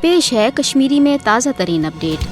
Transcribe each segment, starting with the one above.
پیش ہے کشمیری میں تازہ ترین اپڈیٹ۔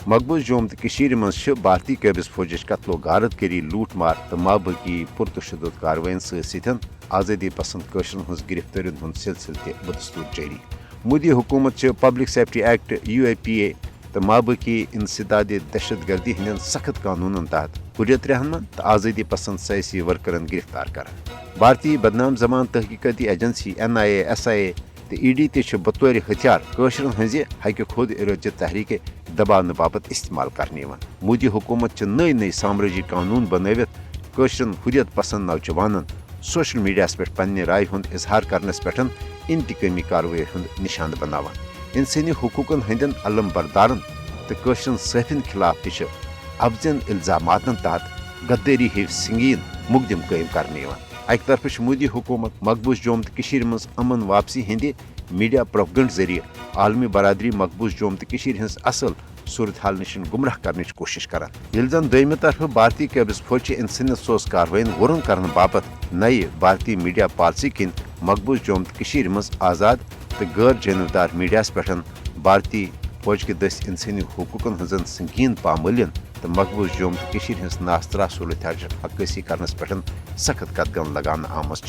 مقبوض جوم تو مز بھارتی قابض فوجچ قتل و غارت گری لوٹ مار تو مابقی پرتشدد کاروائن ستھ آزادی پسند قشرن ہز گرفتاری ہند سلسلہ تہ بدستور جاری۔ مودی حکومت پبلک سیفٹی ایکٹ UAPA تو مابقی انسداد دہشت گردی ہند سخت قانون تحت حریت رہنما تو آزادی پسند سیاسی ورکرن گرفتار کران۔ بھارتی بدنام زمان تحقیقاتی ایجنسی NIA SIA تو ED تہ بطور ہتھیار قشرن ہز حق خود ارادی تحریک دباؤ باپت استعمال کرنے۔ مودی حکومت نئی نئی سامراجی قانون بنوت قشرن حریت پسند نوجوانن سوشل میڈیا پہ پنہ رائے ہند اظہار کرنس پہ انتقامی کاروٲئی ہند نشانہ بناوان۔ انسانی حقوقن ہندین علم بردارن تو قشرن صحافین خلاف تہ افزن الزامات تحت غداری ہی سنگین مقدم قائم کرنے۔ اکہ طرف مودی حکومت مقبوض جوم تو مز امن واپسی ہند میڈیا پروپگنڈ ذریعہ عالمی برادری مقبوض جوم تو ہز اصل صورتحال نش گمراہ کرنے کوشش کران۔ یل زن دویمہ طرف بھارتی قابض فوج انسانیت سوز کاروائین غرن کرنے باپت نئے بھارتی میڈیا پالسی کن مقبوض جوم تو مز آزاد تو غیر جانبدار میڈیا پہ بھارتی فوج کے دس انسانی حقوقن ہزن سنگین پامالین تو مقبوض جوم تو ہز ناسترا صورت حال عکاسی کرنس پہ سخت قدغن لگان آمز۔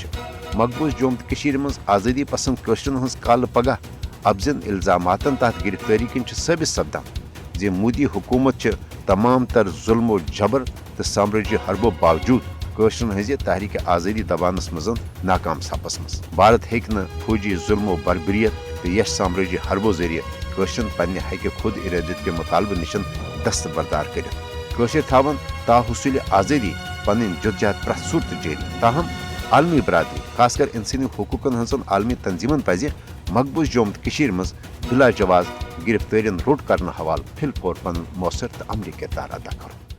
مقبوض جوم تو مز آزادی پسند قشرن ہز کال پگہ افزن الزامات تحت گرفتاری کن ثابت سپدان مودی حکومت تمام تر ظلم و جبر تو سامراجی حربو باوجود قشرن ہز تحریک آزادی دبانس مز ناکام سپس مز۔ بھارت ہیکہ فوجی ظلم و بربریت تو یش سامراجی حربو ذریعہ قشرن پنہ حق خود ارادیت کے مطالبہ نشن دست بردار کرت قشر تھاون تا حصول آزادی پن جدجہد پرت صورت جاری۔ تاہم عالمی برادری خاص کر انسانی حقوقن ہزن عالمی تنظیمن پزِ مقبوض جوم تو مز بلا جواز گرفتارین روٹ کرنے حوالہ فی الفور پن مؤثر تو عملی کردار ادا کرو۔